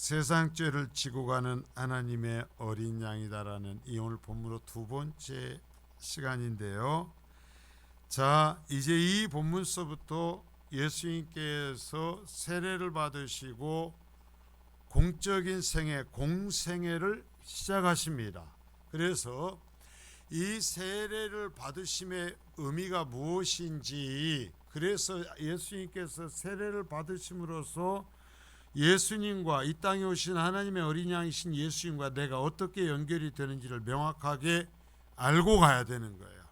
세상 죄를 지고 가는 하나님의 어린 양이다라는 이 오늘 본문으로 두 번째 시간인데요. 자, 이제 이 본문서부터 예수님께서 세례를 받으시고 공적인 생애, 공생애를 시작하십니다. 그래서 이 세례를 받으심의 의미가 무엇인지, 그래서 예수님께서 세례를 받으심으로써 예수님과 이 땅에 오신 하나님의 어린 양이신 예수님과 내가 어떻게 연결이 되는지를 명확하게 알고 가야 되는 거예요.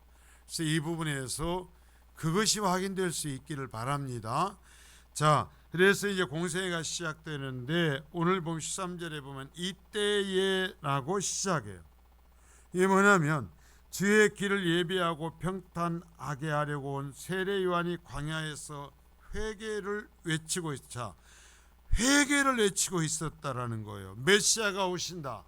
그래서 이 부분에서 그것이 확인될 수 있기를 바랍니다. 자, 그래서 이제 공생애가 시작되는데 오늘 보면 13절에 보면 이때에 라고 시작해요. 이게 뭐냐면 주의 길을 예비하고 평탄하게 하려고 온 세례 요한이 광야에서 회개를 외치고 있자, 회개를 외치고 있었다라는 거예요. 메시아가 오신다.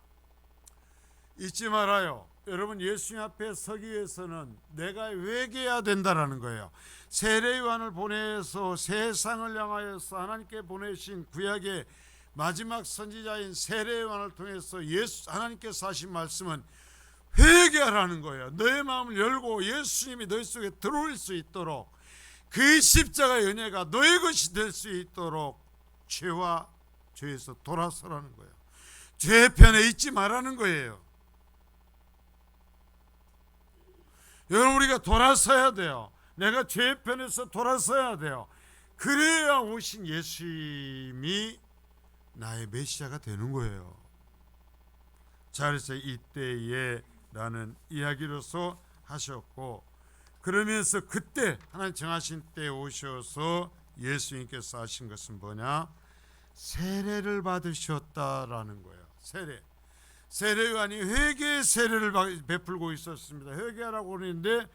잊지 말아요. 여러분, 예수님 앞에 서기 위해서는 내가 회개해야 된다라는 거예요. 세례 요한을 보내서 세상을 향하여서 하나님께 보내신 구약의 마지막 선지자인 세례 요한을 통해서 하나님께서 하신 말씀은 회개하라는 거예요. 너의 마음을 열고 예수님이 너희 속에 들어올 수 있도록, 그 십자가의 은혜가 너의 것이 될 수 있도록 죄와 죄에서 돌아서라는 거예요. 죄 편에 있지 말라는 거예요. 여러분, 우리가 돌아서야 돼요. 내가 죄 편에서 돌아서야 돼요. 그래야 오신 예수님이 나의 메시아가 되는 거예요. 자, 그래서 이때에 라는 이야기로서 하셨고, 그러면서 그때 하나님 정하신 때에 오셔서 예수님께서 하신 것은 뭐냐? 세례를 받으셨다라는 거예요. 세례 요한이 회개의 세례를 베풀고 있었습니다. 회개하라고 하는데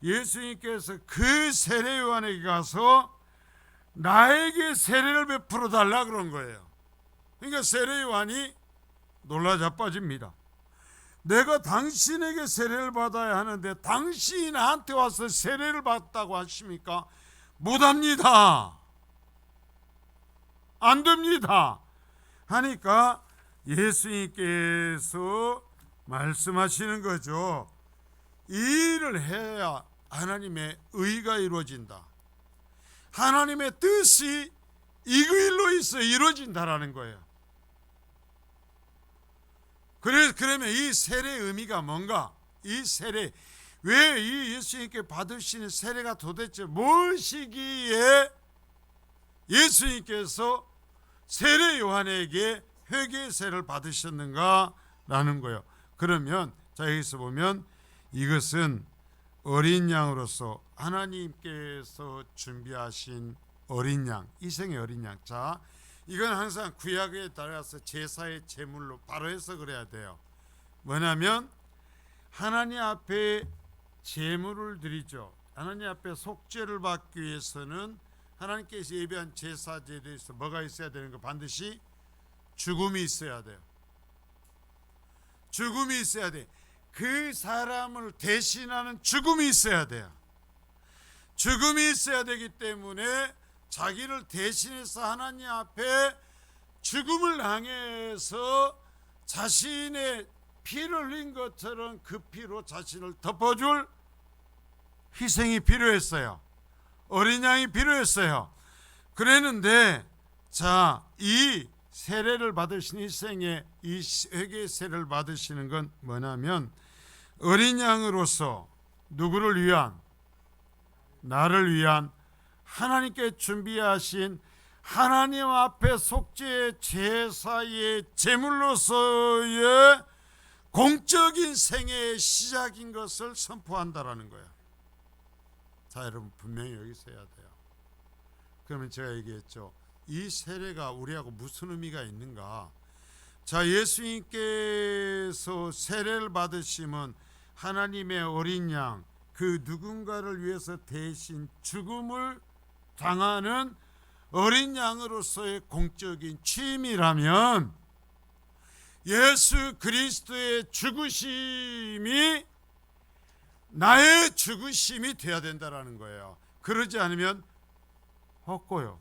예수님께서 그 세례 요한에게 가서 나에게 세례를 베풀어 달라 그런 거예요. 그러니까 세례 요한이 놀라 자빠집니다. 내가 당신에게 세례를 받아야 하는데 당신이 나한테 와서 세례를 받다고 하십니까? 못합니다. 안 됩니다. 하니까 예수님께서 말씀하시는 거죠. 이 일을 해야 하나님의 의가 이루어진다. 하나님의 뜻이 이 일로 있어 이루어진다라는 거예요. 그러면 이 세례의 의미가 뭔가? 이 세례, 왜 이 예수님께 받으시는 세례가 도대체 무엇이기에 예수님께서 세례 요한에게 회개의 세례를 받으셨는가라는 거예요. 그러면 자, 여기서 보면 이것은 어린 양으로서 하나님께서 준비하신 어린 양, 이생의 어린 양. 자, 이건 항상 구약에 따라서 제사의 제물로 바로 해서 그래야 돼요. 뭐냐면 하나님 앞에 제물을 드리죠. 하나님 앞에 속죄를 받기 위해서는 하나님께서 예비한 제사 제도에서 뭐가 있어야 되는 거? 반드시 죽음이 있어야 돼요. 죽음이 있어야 돼. 그 사람을 대신하는 죽음이 있어야 돼요. 죽음이 있어야 되기 때문에 자기를 대신해서 하나님 앞에 죽음을 당해서 자신의 피를 흘린 것처럼 그 피로 자신을 덮어줄 희생이 필요했어요. 어린 양이 필요했어요. 그랬는데, 자, 이 세례를 받으신 희생의 이 회개의 세례를 받으시는 건 뭐냐면 어린 양으로서 누구를 위한? 나를 위한 하나님께 준비하신 하나님 앞에 속죄의 제사의 제물로서의 공적인 생애의 시작인 것을 선포한다라는 거예요. 자, 여러분, 분명히 여기서 해야 돼요. 그러면 제가 얘기했죠. 이 세례가 우리하고 무슨 의미가 있는가? 자, 예수님께서 세례를 받으시면 하나님의 어린 양, 그 누군가를 위해서 대신 죽음을 당하는 어린 양으로서의 공적인 취임이라면 예수 그리스도의 죽으심이 나의 죽으심이 되어야 된다라는 거예요. 그러지 않으면 헛고요.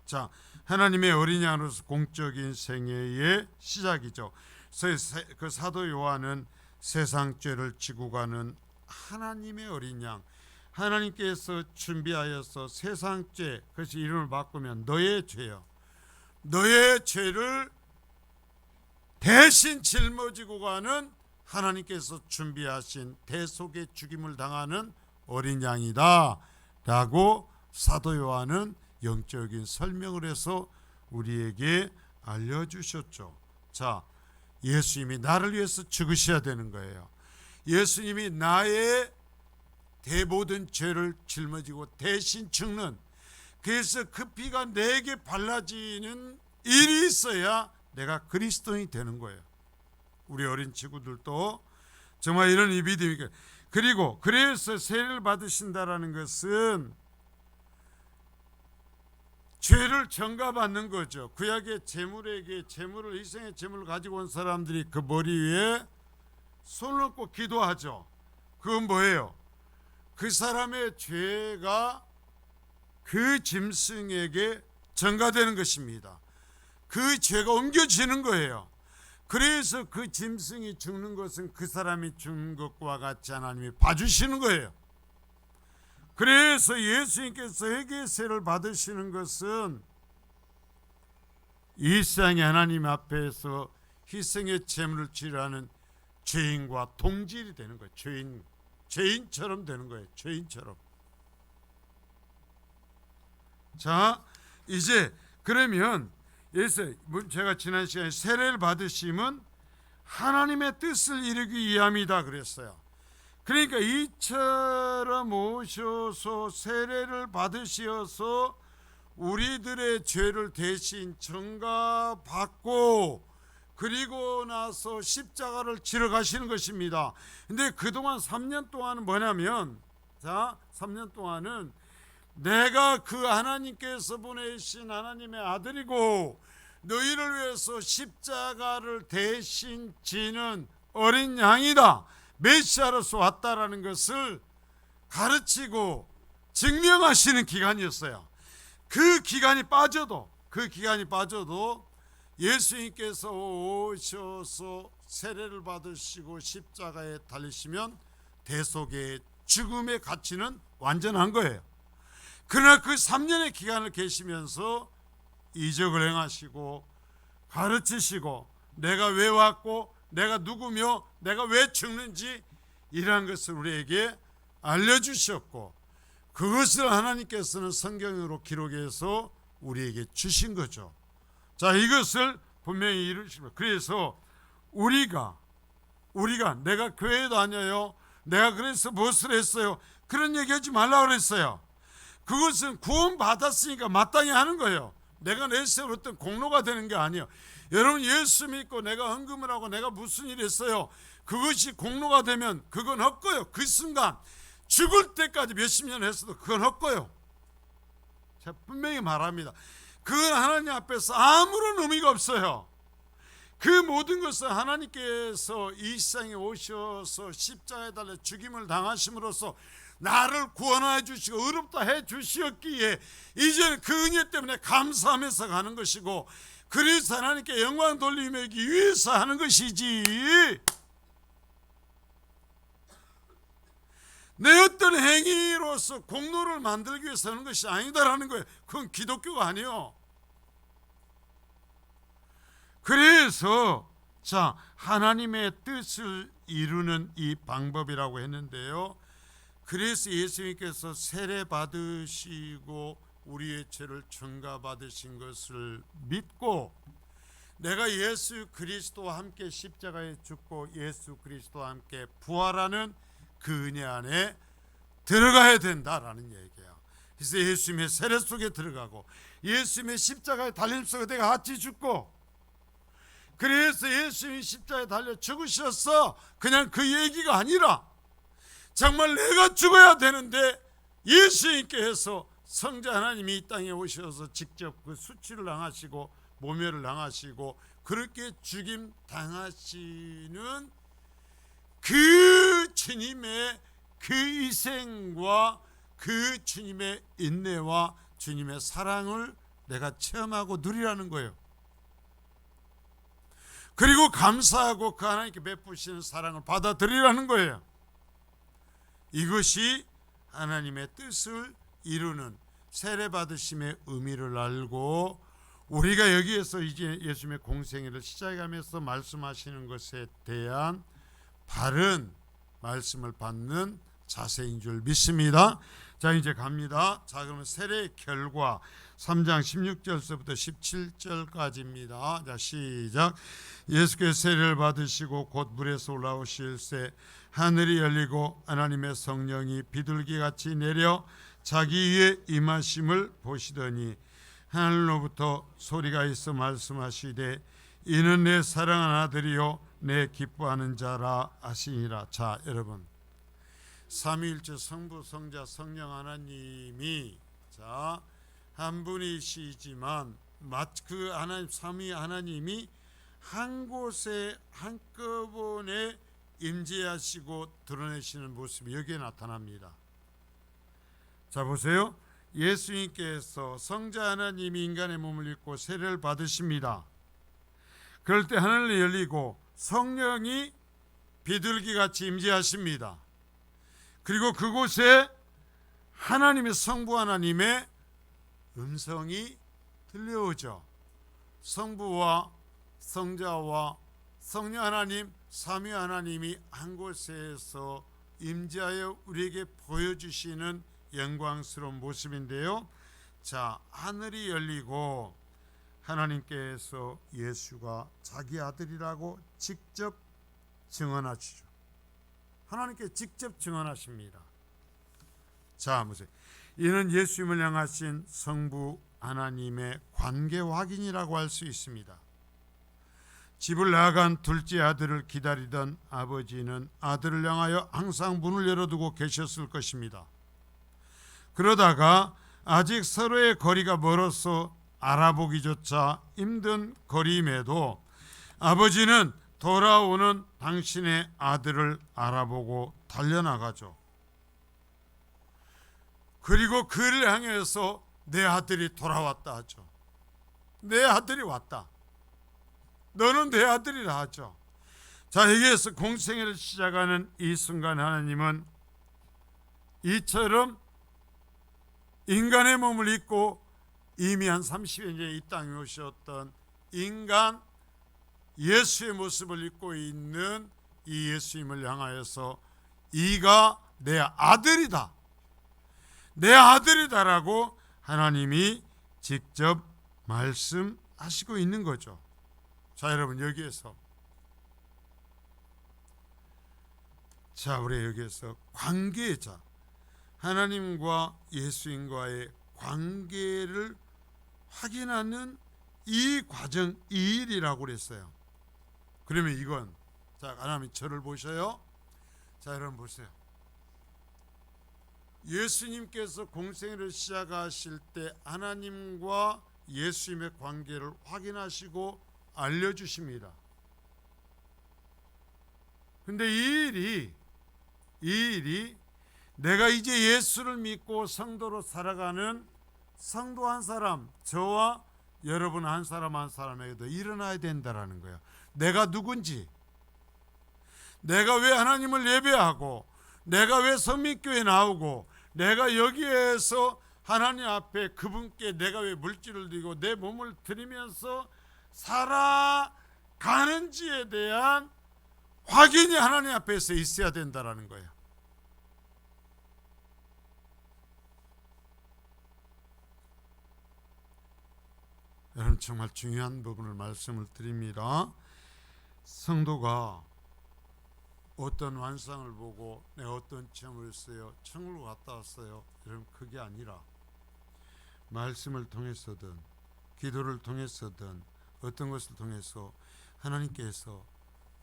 자, 하나님의 어린 양으로서 공적인 생애의 시작이죠. 그 사도 요한은 세상 죄를 지고 가는 하나님의 어린 양, 하나님께서 준비하여서 세상 죄, 그것이 이름을 바꾸면 너의 죄요, 너의 죄를 대신 짊어지고 가는 하나님께서 준비하신 대속의 죽임을 당하는 어린 양이다 라고 사도 요한은 영적인 설명을 해서 우리에게 알려주셨죠. 자, 예수님이 나를 위해서 죽으셔야 되는 거예요. 예수님이 나의 대모든 죄를 짊어지고 대신 죽는, 그래서 그 피가 내게 발라지는 일이 있어야 내가 그리스도인이 되는 거예요. 우리 어린 친구들도 정말 이런 이 믿음이, 그리고 그래서 세례를 받으신다라는 것은 죄를 전가받는 거죠. 구약의 제물에게 제물을, 희생의 제물을 가지고 온 사람들이 그 머리 위에 손을 얹고 기도하죠. 그건 뭐예요? 그 사람의 죄가 그 짐승에게 전가되는 것입니다. 그 죄가 옮겨지는 거예요. 그래서 그 짐승이 죽는 것은 그 사람이 죽는 것과 같이 하나님이 봐주시는 거예요. 그래서 예수님께서 회개세를 받으시는 것은 일상의 하나님 앞에서 희생의 제물을 치르는 죄인과 동질이 되는 거예요. 죄인처럼 되는 거예요. 죄인처럼. 자, 이제 그러면 제가 지난 시간에 세례를 받으심은 하나님의 뜻을 이루기 위함이다 그랬어요. 그러니까 이처럼 오셔서 세례를 받으셔서 우리들의 죄를 대신 전가받고 그리고 나서 십자가를 지러 가시는 것입니다. 근데 그동안 3년 동안은 뭐냐면, 자, 3년 동안은 내가 그 하나님께서 보내신 하나님의 아들이고 너희를 위해서 십자가를 대신 지는 어린 양이다, 메시아로서 왔다라는 것을 가르치고 증명하시는 기간이었어요. 그 기간이 빠져도 예수님께서 오셔서 세례를 받으시고 십자가에 달리시면 대속의 죽음의 가치는 완전한 거예요. 그러나 그 3년의 기간을 계시면서 이적을 행하시고 가르치시고 내가 왜 왔고 내가 누구며 내가 왜 죽는지 이러한 것을 우리에게 알려주셨고, 그것을 하나님께서는 성경으로 기록해서 우리에게 주신 거죠. 자, 이것을 분명히 이루시고, 그래서 우리가 내가 교회 다녀요, 내가 그래서 무엇을 했어요, 그런 얘기하지 말라고 그랬어요. 그것은 구원 받았으니까 마땅히 하는 거예요. 내가 내세울 어떤 공로가 되는 게 아니에요. 여러분, 예수 믿고 내가 헌금을 하고 내가 무슨 일 했어요, 그것이 공로가 되면 그건 헛거요. 그 순간 죽을 때까지 몇십 년 했어도 그건 헛거요. 제가 분명히 말합니다. 그건 하나님 앞에서 아무런 의미가 없어요. 그 모든 것은 하나님께서 이 세상에 오셔서 십자가에 달려 죽임을 당하심으로써 나를 구원해 주시고 의롭다 해 주시었기에 이제는 그 은혜 때문에 감사하면서 가는 것이고, 그래서 하나님께 영광 돌리기 위해서 하는 것이지, 내 어떤 행위로서 공로를 만들기 위해서 하는 것이 아니다라는 거예요. 그건 기독교가 아니에요. 그래서 자, 하나님의 뜻을 이루는 이 방법이라고 했는데요, 그래서 예수님께서 세례 받으시고 우리의 죄를 전가받으신 것을 믿고 내가 예수 그리스도와 함께 십자가에 죽고 예수 그리스도와 함께 부활하는 그 은혜 안에 들어가야 된다라는 얘기예요. 그래서 예수님의 세례 속에 들어가고 예수님의 십자가의 달림 속에 내가 같이 죽고, 그래서 예수님이 십자가에 달려 죽으셨어, 그냥 그 얘기가 아니라 정말 내가 죽어야 되는데 예수님께서 성자 하나님이 이 땅에 오셔서 직접 그 수치를 당하시고 모멸을 당하시고 그렇게 죽임 당하시는 그 주님의 그 희생과 그 주님의 인내와 주님의 사랑을 내가 체험하고 누리라는 거예요. 그리고 감사하고 그 하나님께 베푸시는 사랑을 받아들이라는 거예요. 이것이 하나님의 뜻을 이루는 세례받으심의 의미를 알고 우리가 여기에서 이제 예수님의 공생애를 시작하면서 말씀하시는 것에 대한 바른 말씀을 받는 자세인 줄 믿습니다. 자, 이제 갑니다. 자, 그러면 세례의 결과 3장 16절서부터 17절까지입니다. 자, 시작. 예수께서 세례를 받으시고 곧 물에서 올라오실새 하늘이 열리고 하나님의 성령이 비둘기같이 내려 자기 위에 임하심을 보시더니 하늘로부터 소리가 있어 말씀하시되 이는 내 사랑하는 아들이요 내 기뻐하는 자라 하시니라. 자, 여러분, 삼위일체 성부 성자 성령 하나님이 한 분이시지만 그 하나님 삼위 하나님이 한 곳에 한꺼번에 임재하시고 드러내시는 모습이 여기에 나타납니다. 자, 보세요. 예수님께서 성자 하나님이 인간의 몸을 입고 세례를 받으십니다. 그럴 때 하늘이 열리고 성령이 비둘기같이 임재하십니다. 그리고 그곳에 하나님의 성부 하나님의 음성이 들려오죠. 성부와 성자와 성령 하나님 삼위 하나님이 한 곳에서 임재하여 우리에게 보여주시는 영광스러운 모습인데요. 자, 하늘이 열리고 하나님께서 예수가 자기 아들이라고 직접 증언하시죠. 하나님께 직접 증언하십니다. 자, 보세요. 이는 예수님을 향하신 성부 하나님의 관계 확인이라고 할 수 있습니다. 집을 나간 둘째 아들을 기다리던 아버지는 아들을 향하여 항상 문을 열어두고 계셨을 것입니다. 그러다가 아직 서로의 거리가 멀어서 알아보기조차 힘든 거리임에도 아버지는 돌아오는 당신의 아들을 알아보고 달려나가죠. 그리고 그를 향해서 내 아들이 돌아왔다 하죠. 내 아들이 왔다. 너는 내 아들이라 하죠. 자, 여기에서 공생애를 시작하는 이 순간 하나님은 이처럼 인간의 몸을 입고 이미 한 30여 년 이 땅에 오셨던 인간 예수의 모습을 입고 있는 이 예수님을 향하여서 이가 내 아들이다, 내 아들이다라고 하나님이 직접 말씀하시고 있는 거죠. 자, 여러분, 여기에서 우리 여기에서 관계자 하나님과 예수님과의 관계를 확인하는 이 과정, 이 일이라고 그랬어요. 그러면 이건, 자, 하나님 저를 보셔요. 자, 여러분 보세요. 예수님께서 공생애를 시작하실 때 하나님과 예수님의 관계를 확인하시고 알려주십니다. 근데 이 일이 내가 이제 예수를 믿고 성도로 살아가는 성도 한 사람, 저와 여러분 한 사람 한 사람에게도 일어나야 된다라는 거예요. 내가 누군지, 내가 왜 하나님을 예배하고, 내가 왜 성민교회에 나오고, 내가 여기에서 하나님 앞에 그분께 내가 왜 물질을 드리고 내 몸을 드리면서 살아가는지에 대한 확인이 하나님 앞에서 있어야 된다라는 거예요. 여러분, 정말 중요한 부분을 말씀을 드립니다. 성도가 어떤 환상을 보고 내가 어떤 체험을 했어요, 천국을 갔다 왔어요, 여러분, 그게 아니라 말씀을 통해서든 기도를 통해서든 어떤 것을 통해서 하나님께서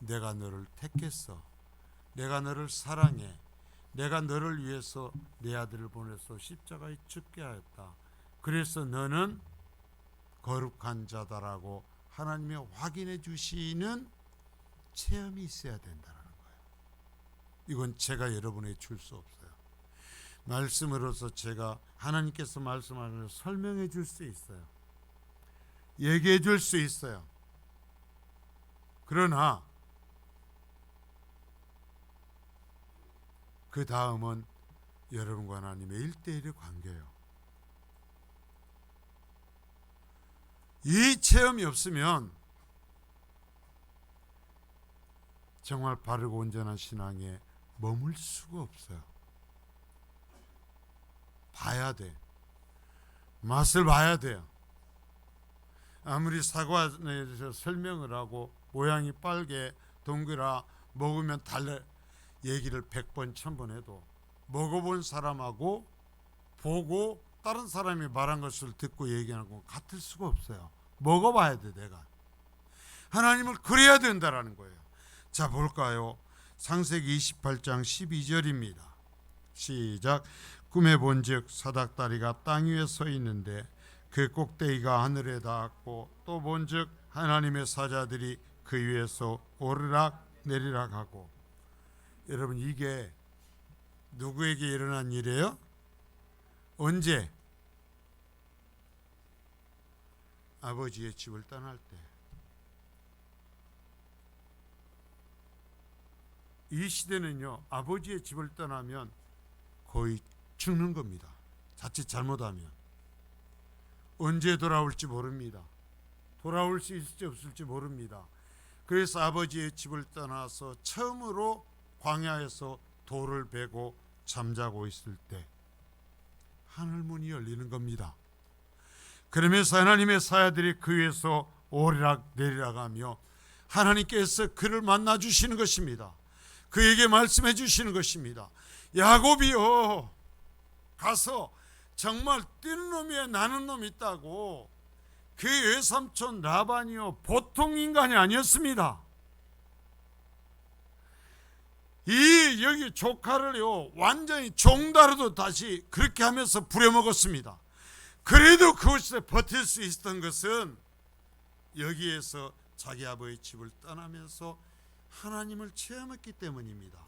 내가 너를 택했어, 내가 너를 사랑해, 내가 너를 위해서 내 아들을 보내서 십자가에 죽게 하였다, 그래서 너는 거룩한 자다라고 하나님이 확인해 주시는 체험이 있어야 된다는 거예요. 이건 제가 여러분에게 줄 수 없어요. 말씀으로서 제가 하나님께서 말씀하는 걸 설명해 줄 수 있어요. 얘기해 줄 수 있어요. 그러나 그 다음은 여러분과 하나님의 1대1의 관계예요. 이 체험이 없으면 정말 바르고 온전한 신앙에 머물 수가 없어요. 봐야 돼. 맛을 봐야 돼요. 아무리 사과에서 설명을 하고 모양이 빨개 동그라 먹으면 달래 얘기를 100번 1000번 해도 먹어본 사람하고 보고 다른 사람이 말한 것을 듣고 얘기하는 건 같을 수가 없어요. 먹어봐야 돼. 내가 하나님을 그래야 된다라는 거예요. 자, 볼까요? 창세기 28장 12절입니다. 시작. 꿈에 본즉 사닥다리가 땅 위에 서 있는데 그 꼭대기가 하늘에 닿았고 또 본즉 하나님의 사자들이 그 위에서 오르락 내리락 하고. 여러분, 이게 누구에게 일어난 일이에요? 언제? 아버지의 집을 떠날 때. 이 시대는요, 아버지의 집을 떠나면 거의 죽는 겁니다. 자칫 잘못하면. 언제 돌아올지 모릅니다. 돌아올 수 있을지 없을지 모릅니다. 그래서 아버지의 집을 떠나서 처음으로 광야에서 돌을 베고 잠자고 있을 때 하늘문이 열리는 겁니다. 그러면서 하나님의 사자들이 그 위에서 오르락 내리락 하며 하나님께서 그를 만나 주시는 것입니다. 그에게 말씀해 주시는 것입니다. 야곱이여, 가서 정말 뛰는 놈이야 나는 놈이 있다고. 그 외삼촌 라반이요, 보통 인간이 아니었습니다. 여기 조카를요 완전히 종다르도 다시 그렇게 하면서 부려먹었습니다. 그래도 그곳에 버틸 수 있었던 것은 여기에서 자기 아버지의 집을 떠나면서 하나님을 체험했기 때문입니다.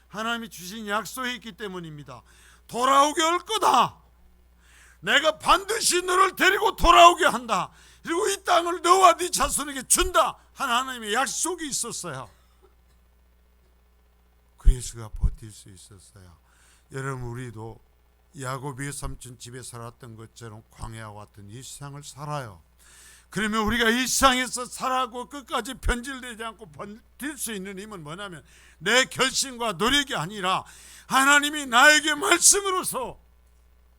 하나님이 주신 약속이 있기 때문입니다. 돌아오게 할 거다. 내가 반드시 너를 데리고 돌아오게 한다. 그리고 이 땅을 너와 네 자손에게 준다 하는 하나님의 약속이 있었어요. 그래서 그가 버틸 수 있었어요. 여러분, 우리도 야곱의 삼촌 집에 살았던 것처럼 광야와 같은 이 세상을 살아요. 그러면 우리가 이 세상에서 살아고 끝까지 변질되지 않고 버틸 수 있는 힘은 뭐냐면 내 결심과 노력이 아니라 하나님이 나에게 말씀으로서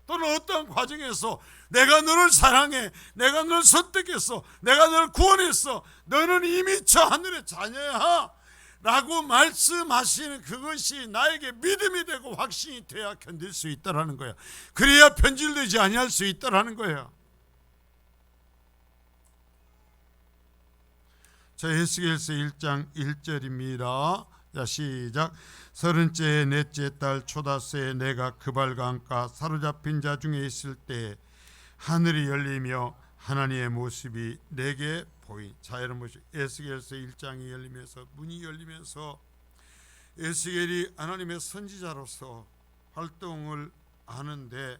또는 어떤 과정에서 내가 너를 사랑해, 내가 너를 선택했어, 내가 너를 구원했어, 너는 이미 저 하늘의 자녀야 라고 말씀하시는 그것이 나에게 믿음이 되고 확신이 돼야 견딜 수 있다라는 거예요. 그래야 변질되지 아니할 수 있다라는 거예요. 자, 에스겔서 1장 1절입니다. 자, 시작. 30째의 넷째 달 초다새에 내가 그발강가 사로잡힌 자 중에 있을 때 하늘이 열리며 하나님의 모습이 내게 보인. 자, 여러분, 에스겔서 1장이 열리면서 문이 열리면서 에스겔이 하나님의 선지자로서 활동을 하는데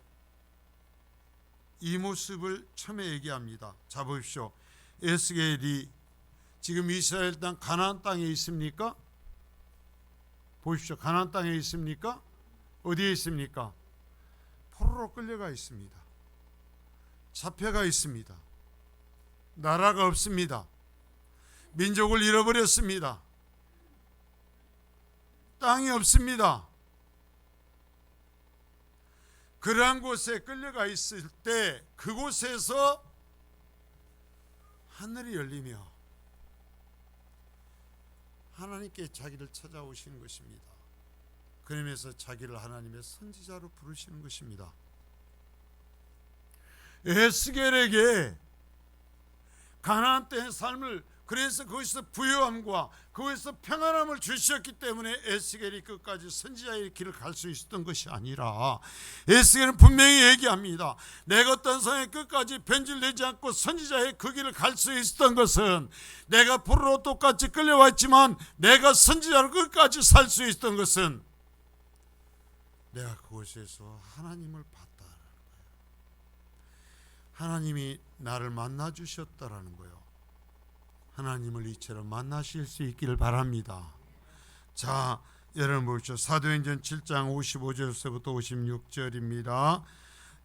이 모습을 처음에 얘기합니다. 자, 보십시오. 에스겔이 지금 이스라엘 땅 가나안 땅에 있습니까? 보십시오. 가나안 땅에 있습니까? 어디에 있습니까? 포로로 끌려가 있습니다. 잡혀가 있습니다. 나라가 없습니다. 민족을 잃어버렸습니다. 땅이 없습니다. 그러한 곳에 끌려가 있을 때 그곳에서 하늘이 열리며 하나님께 자기를 찾아오시는 것입니다. 그러면서 자기를 하나님의 선지자로 부르시는 것입니다. 에스겔에게 가나안 땅의 삶을, 그래서 거기서 부유함과 거기서 평안함을 주셨기 때문에 에스겔이 끝까지 선지자의 길을 갈 수 있었던 것이 아니라 에스겔은 분명히 얘기합니다. 내가 어떤 상황에 끝까지 변질되지 않고 선지자의 그 길을 갈 수 있었던 것은 내가 포로로 똑같이 끌려왔지만 내가 선지자로 끝까지 살 수 있었던 것은 내가 그곳에서 하나님을 봤다라는 거예요. 하나님이 나를 만나 주셨다라는 거예요. 하나님을 이처럼 만나실 수 있기를 바랍니다. 자, 여러분 보십시오. 사도행전 7장 55절서부터 56절입니다.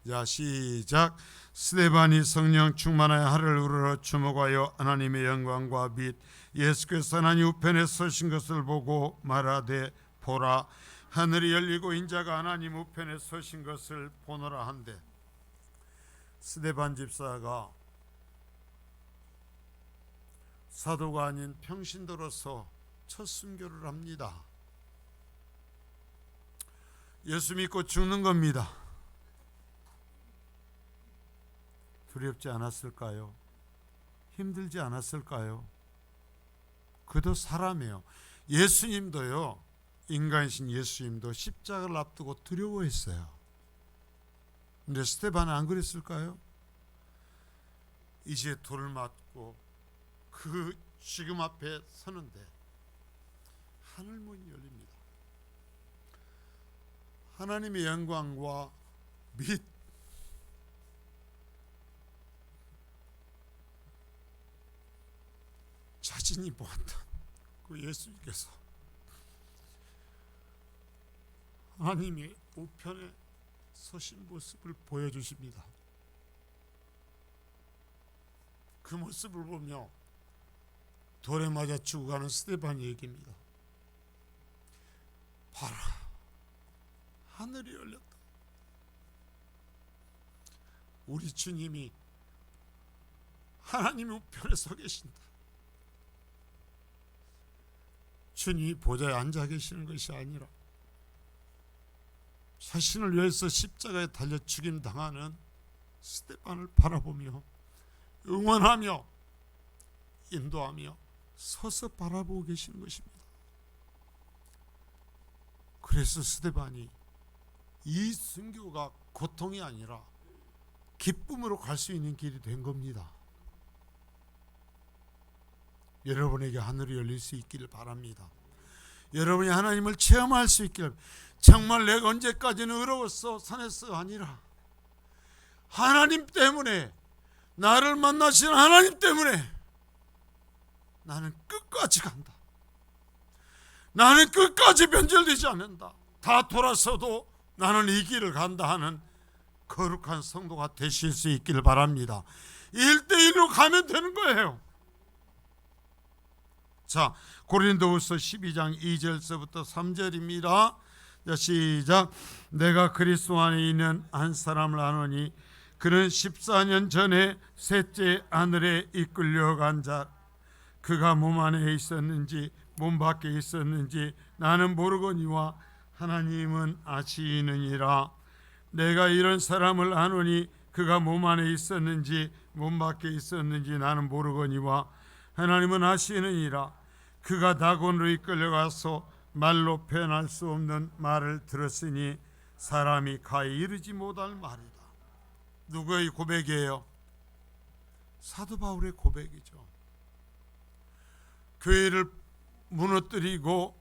자, 시작. 스데반이 성령 충만하여 하를 우러러 주목하여 하나님의 영광과 및 예수께서 하나님 우편에 서신 것을 보고 말하되 보라, 하늘이 열리고 인자가 하나님 우편에 서신 것을 보노라 한대. 스데반 집사가 사도가 아닌 평신도로서 첫 순교를 합니다. 예수 믿고 죽는 겁니다. 두렵지 않았을까요? 힘들지 않았을까요? 그도 사람이에요. 예수님도요, 인간이신 예수님도 십자가를 앞두고 두려워했어요. 근데 스데반은 안 그랬을까요? 이제 돌을 맞고 그 지금 앞에 서는데 하늘문이 열립니다. 하나님의 영광과 및 자신이 보았던 그 예수님께서 하나님의 우편에 서신 모습을 보여주십니다. 그 모습을 보며 돌에 맞아 죽어가는 스데반이 얘기입니다. 봐라, 하늘이 열렸다. 우리 주님이 하나님의 우편에 서 계신다. 주님이 보좌에 앉아 계시는 것이 아니라 자신을 위해서 십자가에 달려 죽임 당하는 스데반을 바라보며 응원하며 인도하며 서서 바라보고 계시는 것입니다. 그래서 스데반이 이 순교가 고통이 아니라 기쁨으로 갈 수 있는 길이 된 겁니다. 여러분에게 하늘이 열릴 수 있기를 바랍니다. 여러분이 하나님을 체험할 수 있기를. 정말 내가 언제까지는 의로웠어 산에서 아니라 하나님 때문에, 나를 만나신 하나님 때문에 나는 끝까지 간다. 나는 끝까지 변절되지 않는다. 다 돌아서도 나는 이 길을 간다 하는 거룩한 성도가 되실 수 있기를 바랍니다. 1대1로 가면 되는 거예요. 자, 고린도후서 12장 2절서부터 3절입니다. 자, 시작. 내가 그리스도 안에 있는 한 사람을 아노니 그는 14년 전에 셋째 하늘에 이끌려간 자, 그가 몸 안에 있었는지 몸 밖에 있었는지 나는 모르거니와 하나님은 아시느니라. 내가 이런 사람을 아노니 그가 몸 안에 있었는지 몸 밖에 있었는지 나는 모르거니와 하나님은 아시느니라. 그가 다곤으로 이끌려가서 말로 표현할 수 없는 말을 들었으니 사람이 가히 이르지 못할 말이다. 누구의 고백이에요? 사도 바울의 고백이죠. 교회를 무너뜨리고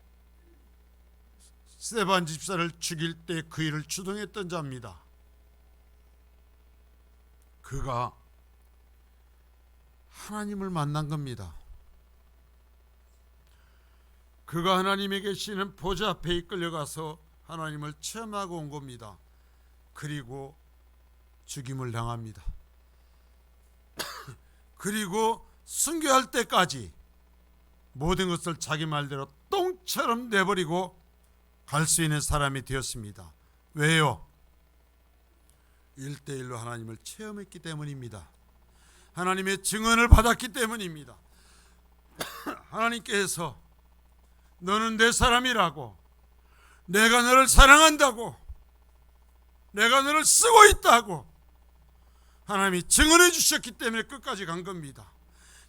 스데반 집사를 죽일 때 그 일을 주동했던 자입니다. 그가 하나님을 만난 겁니다. 그가 하나님에 계시는 보좌 앞에 이끌려가서 하나님을 체험하고 온 겁니다. 그리고 죽임을 당합니다. 그리고 순교할 때까지 모든 것을 자기 말대로 똥처럼 내버리고 갈 수 있는 사람이 되었습니다. 왜요? 1대1로 하나님을 체험했기 때문입니다. 하나님의 증언을 받았기 때문입니다. 하나님께서 너는 내 사람이라고, 내가 너를 사랑한다고, 내가 너를 쓰고 있다고 하나님이 증언해 주셨기 때문에 끝까지 간 겁니다.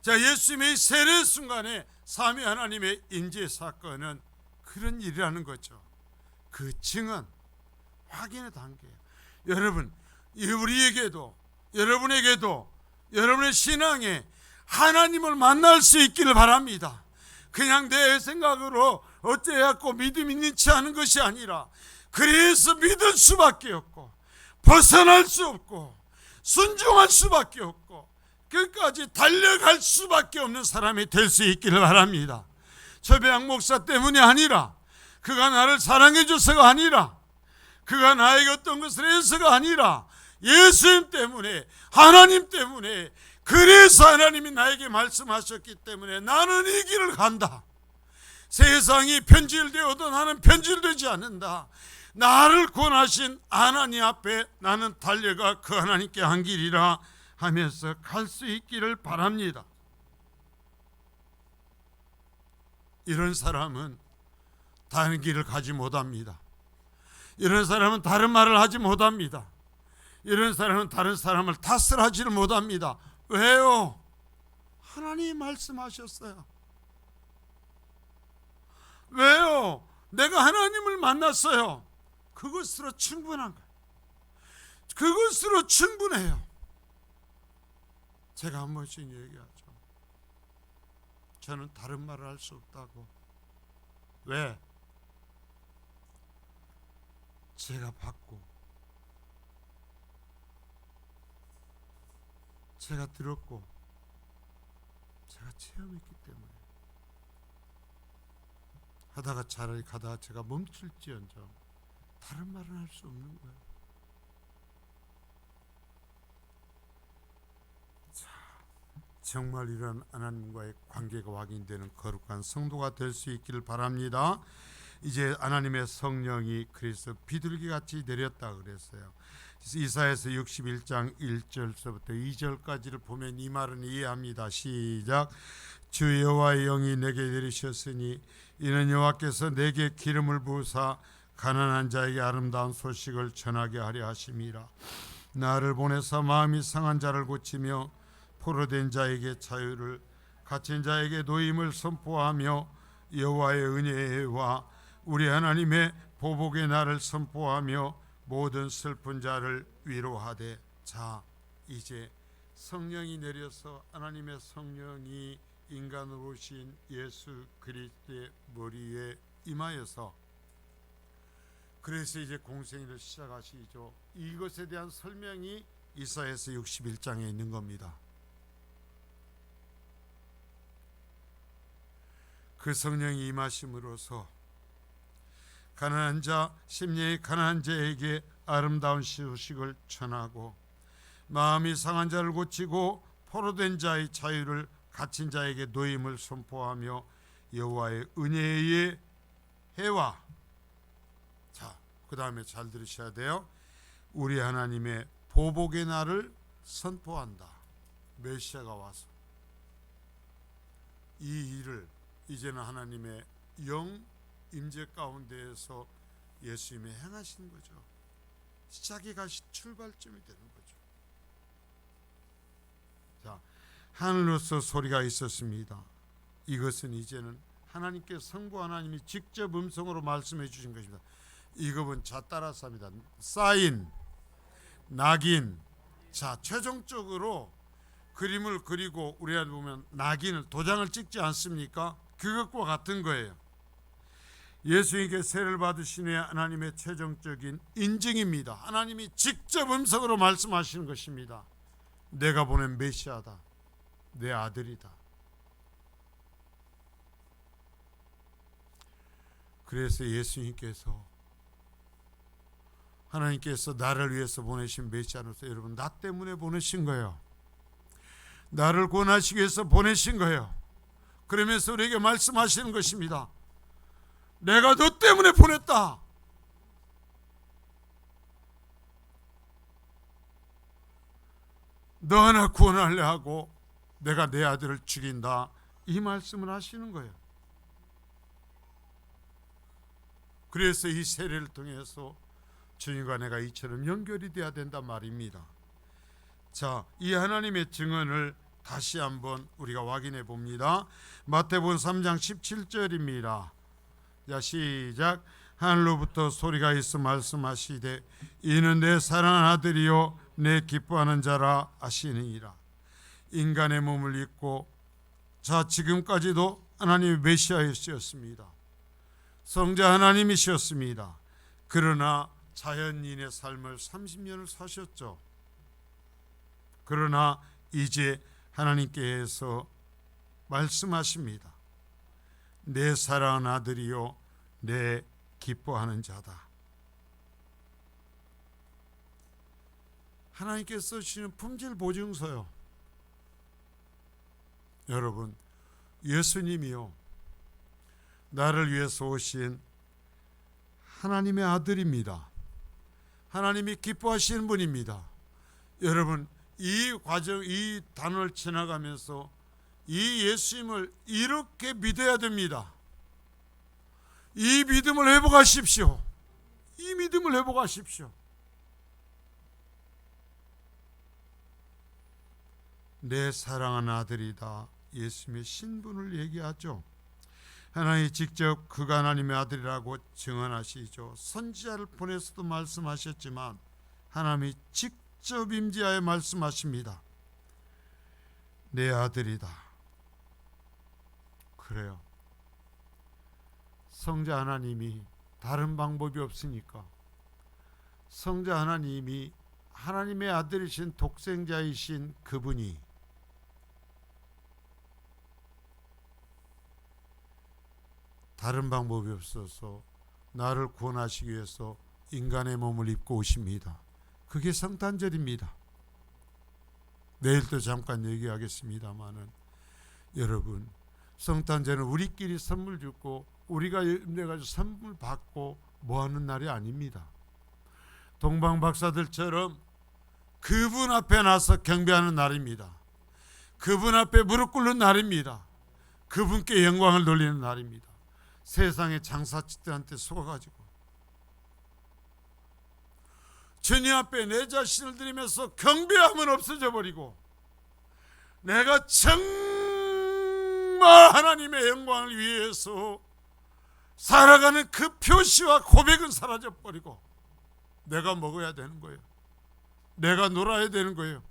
자, 예수님의 세례 순간에 삼위 하나님의 인재 사건은 그런 일이라는 거죠. 그 증언, 확인의 단계예요. 여러분, 우리에게도, 여러분에게도 여러분의 신앙에 하나님을 만날 수 있기를 바랍니다. 그냥 내 생각으로 어째갖고 믿음이 있지 않은 것이 아니라 그래서 믿을 수밖에 없고 벗어날 수 없고 순종할 수밖에 없고 끝까지 달려갈 수밖에 없는 사람이 될 수 있기를 바랍니다. 최배양 목사 때문이 아니라, 그가 나를 사랑해 줘서가 아니라, 그가 나에게 어떤 것을 해서가 아니라 예수님 때문에, 하나님 때문에, 그래서 하나님이 나에게 말씀하셨기 때문에 나는 이 길을 간다. 세상이 변질되어도 나는 변질되지 않는다. 나를 구원하신 하나님 앞에 나는 달려가 그 하나님께 한 길이라 하면서 갈 수 있기를 바랍니다. 이런 사람은 다른 길을 가지 못합니다. 이런 사람은 다른 말을 하지 못합니다. 이런 사람은 다른 사람을 탓을 하지를 못합니다. 왜요? 하나님이 말씀하셨어요. 왜요? 내가 하나님을 만났어요. 그것으로 충분한 거예요. 그것으로 충분해요. 제가 한 번씩 얘기하죠. 저는 다른 말을 할 수 없다고. 왜? 제가 봤고, 제가 들었고, 제가 체험했기 때문에. 하다가 차라리 가다가 제가 멈출지언정 다른 말은 할 수 없는 거예요. 자, 정말 이런 하나님과의 관계가 확인되는 거룩한 성도가 될 수 있기를 바랍니다. 이제 하나님의 성령이 그래서 비둘기같이 내렸다 그랬어요. 이사야서 61장 1절서부터 2절까지를 보면 이 말은 이해합니다. 시작. 주 여호와의 영이 내게 내리셨으니 이는 여호와께서 내게 기름을 부으사 가난한 자에게 아름다운 소식을 전하게 하려 하심이라. 나를 보내사 마음이 상한 자를 고치며 포로된 자에게 자유를, 갇힌 자에게 노임을 선포하며 여호와의 은혜와 우리 하나님의 보복의 날을 선포하며 모든 슬픈 자를 위로하되. 자, 이제 성령이 내려서 하나님의 성령이 인간으로 오신 예수 그리스도의 머리에 임하여서, 그래서 이제 공생애를 시작하시죠. 이것에 대한 설명이 이사야서 61장에 있는 겁니다. 그 성령이 임하심으로써 가난한 자, 심령이 가난한 자에게 아름다운 소식을 전하고, 마음이 상한 자를 고치고 포로된 자의 자유를, 갇힌 자에게 노임을 선포하며 여호와의 은혜의 해와. 자, 그 다음에 잘 들으셔야 돼요. 우리 하나님의 보복의 날을 선포한다. 메시아가 와서 이 일을 이제는 하나님의 영 임재 가운데에서 예수님이 행하신 거죠. 시작이 가시 출발점이 되는 거죠. 자, 하늘로서 소리가 있었습니다. 이것은 이제는 하나님께 성부 하나님이 직접 음성으로 말씀해 주신 것입니다. 이것은 자 따라서 합니다. 사인, 낙인. 자, 최종적으로 그림을 그리고 우리가 보면 낙인을, 도장을 찍지 않습니까? 그것과 같은 거예요. 예수님께 세례를 받으신 후에 하나님의 최종적인 인증입니다. 하나님이 직접 음성으로 말씀하시는 것입니다. 내가 보낸 메시아다. 내 아들이다. 그래서 예수님께서, 하나님께서 나를 위해서 보내신 메시아로서, 여러분, 나 때문에 보내신 거예요. 나를 구원하시기 위해서 보내신 거예요. 그러면서 우리에게 말씀하시는 것입니다. 내가 너 때문에 보냈다. 너 하나 구원하려 하고 내가 내 아들을 죽인다. 이 말씀을 하시는 거예요. 그래서 이 세례를 통해서 주님과 내가 이처럼 연결이 돼야 된단 말입니다. 자, 이 하나님의 증언을 다시 한번 우리가 확인해 봅니다. 마태복음 3장 17절입니다. 자, 시작. 하늘로부터 소리가 있어 말씀하시되 이는 내 사랑하는 아들이요 내 기뻐하는 자라 하시니라. 인간의 몸을 입고, 자, 지금까지도 하나님의 메시아이셨습니다. 성자 하나님이셨습니다. 그러나 자연인의 삶을 30년을 사셨죠. 그러나 이제 하나님께서 말씀하십니다. 내 사랑하는 아들이요 내 기뻐하는 자다. 하나님께서 주시는 품질 보증서요. 여러분, 예수님이요 나를 위해서 오신 하나님의 아들입니다. 하나님이 기뻐하시는 분입니다. 여러분, 이 과정, 이 단어를 지나가면서 이 예수님을 이렇게 믿어야 됩니다. 이 믿음을 회복하십시오. 이 믿음을 회복하십시오. 내 사랑하는 아들이다. 예수님의 신분을 얘기하죠. 하나님이 직접 그가 하나님의 아들이라고 증언하시죠. 선지자를 보내서도 말씀하셨지만 하나님이 직접 임재하여 말씀하십니다. 내 아들이다. 그래요. 성자 하나님이 다른 방법이 없으니까 성자 하나님이 하나님의 아들이신 독생자이신 그분이 다른 방법이 없어서 나를 구원하시기 위해서 인간의 몸을 입고 오십니다. 그게 성탄절입니다. 내일도 잠깐 얘기하겠습니다마는 여러분, 성탄절은 우리끼리 선물 주고 우리가 내가지고 선물 받고 뭐하는 날이 아닙니다. 동방박사들처럼 그분 앞에 나서 경배하는 날입니다. 그분 앞에 무릎 꿇는 날입니다. 그분께 영광을 돌리는 날입니다. 세상의 장사치들한테 속아가지고 주님 앞에 내 자신을 드리면서 경배함은 없어져 버리고 내가 정말 하나님의 영광을 위해서 살아가는 그 표시와 고백은 사라져 버리고 내가 먹어야 되는 거예요. 내가 놀아야 되는 거예요.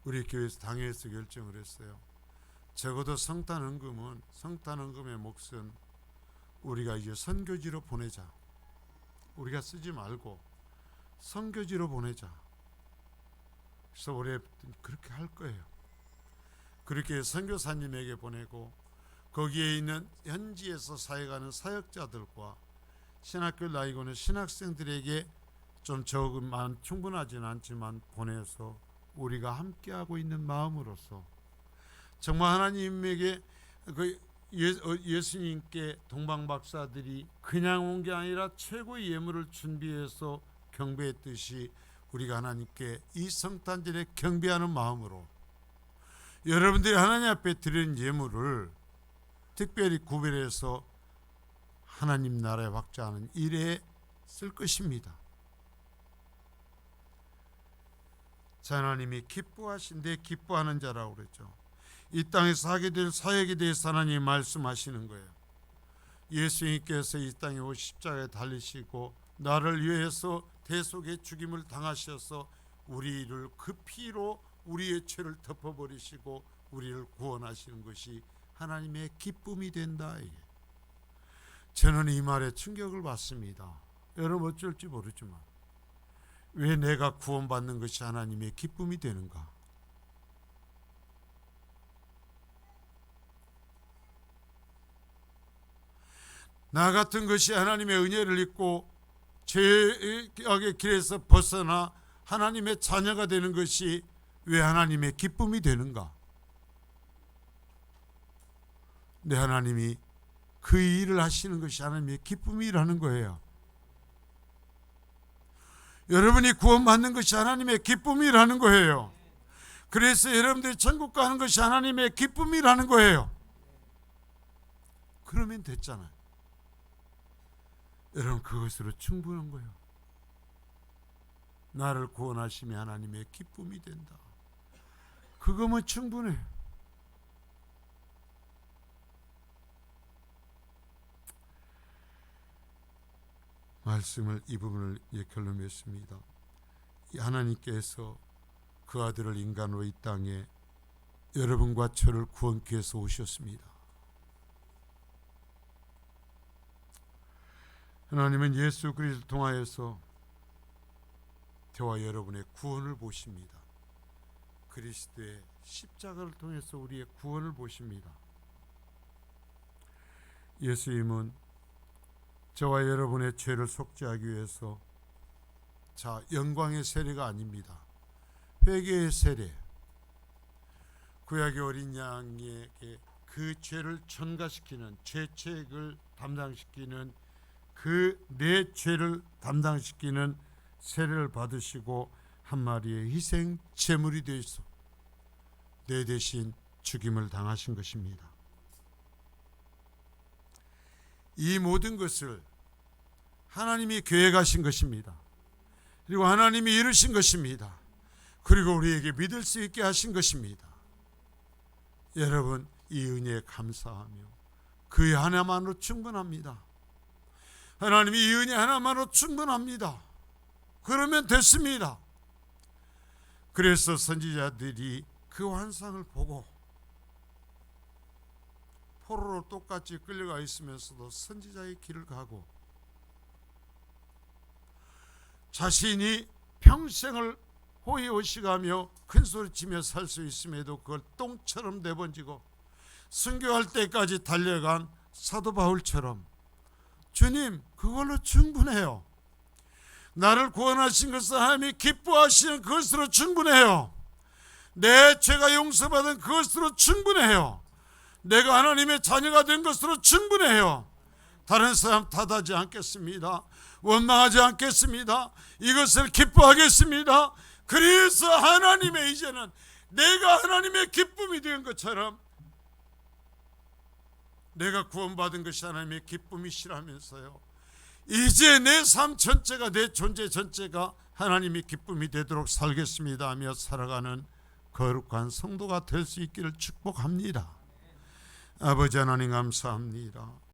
우리 교회에서 당회에서 결정을 했어요. 적어도 성탄헌금의 몫은 우리가 이제 선교지로 보내자. 우리가 쓰지 말고 선교지로 보내자. 그래서 올해 그렇게 할 거예요. 그렇게 선교사님에게 보내고 거기에 있는 현지에서 사역하는 사역자들과 신학교 나이고는 신학생들에게 좀 적은 충분하지는 않지만 보내서 우리가 함께하고 있는 마음으로서 정말 하나님에게 예수님께 동방박사들이 그냥 온 게 아니라 최고의 예물을 준비해서 경배했듯이 우리가 하나님께 이 성탄절에 경배하는 마음으로 여러분들이 하나님 앞에 드리는 예물을 특별히 구별해서 하나님 나라에 확장하는 일에 쓸 것입니다. 하나님이 기뻐하신 데 기뻐하는 자라고 그랬죠. 이 땅에서 하게 될 사역에 대해서 하나님이 말씀하시는 거예요. 예수님께서 이 땅에 오셔 십자가에 달리시고 나를 위해서 대속의 죽임을 당하셔서 우리를 그 피로 우리의 죄를 덮어버리시고 우리를 구원하시는 것이 하나님의 기쁨이 된다. 저는 이 말에 충격을 받습니다. 여러분 어쩔지 모르지만 왜 내가 구원받는 것이 하나님의 기쁨이 되는가? 나 같은 것이 하나님의 은혜를 입고 죄악의 길에서 벗어나 하나님의 자녀가 되는 것이 왜 하나님의 기쁨이 되는가? 내 하나님이 그 일을 하시는 것이 하나님의 기쁨이라는 거예요. 여러분이 구원받는 것이 하나님의 기쁨이라는 거예요. 그래서 여러분들이 천국 가는 것이 하나님의 기쁨이라는 거예요. 그러면 됐잖아요. 여러분 그것으로 충분한 거예요. 나를 구원하심이 하나님의 기쁨이 된다. 그거면 충분해. 말씀을 이 부분을 결론 맺습니다. 하나님께서 그 아들을 인간으로 이 땅에 여러분과 저를 구원케 해서 오셨습니다. 하나님은 예수 그리스도를 통하여서 저와 여러분의 구원을 보십니다. 그리스도의 십자가를 통해서 우리의 구원을 보십니다. 예수님은 저와 여러분의 죄를 속죄하기 위해서 영광의 세례가 아닙니다. 회개의 세례, 구약의 어린 양에게 그 죄를 전가시키는, 죄책을 담당시키는, 그 내 죄를 담당시키는 세례를 받으시고 한 마리의 희생 제물이 되어서 내 대신 죽임을 당하신 것입니다. 이 모든 것을 하나님이 계획하신 것입니다. 그리고 하나님이 이루신 것입니다. 그리고 우리에게 믿을 수 있게 하신 것입니다. 여러분, 이 은혜에 감사하며 그 하나만으로 충분합니다. 하나님이 이 은혜 하나만으로 충분합니다. 그러면 됐습니다. 그래서 선지자들이 그 환상을 보고 포로로 똑같이 끌려가 있으면서도 선지자의 길을 가고 자신이 평생을 호의호식하며 큰소리치며 살 수 있음에도 그걸 똥처럼 내번지고 순교할 때까지 달려간 사도 바울처럼 주님, 그걸로 충분해요. 나를 구원하신 것을 하나님이 기뻐하시는 그것으로 충분해요. 내 죄가 용서받은 그것으로 충분해요. 내가 하나님의 자녀가 된 것으로 충분해요. 다른 사람 탓하지 않겠습니다. 원망하지 않겠습니다. 이것을 기뻐하겠습니다. 그래서 하나님의 이제는 내가 하나님의 기쁨이 된 것처럼 내가 구원받은 것이 하나님의 기쁨이시라면서요. 이제 내 삶 전체가, 내 존재 전체가 하나님의 기쁨이 되도록 살겠습니다 하며 살아가는 거룩한 성도가 될 수 있기를 축복합니다. 아버지 하나님 감사합니다.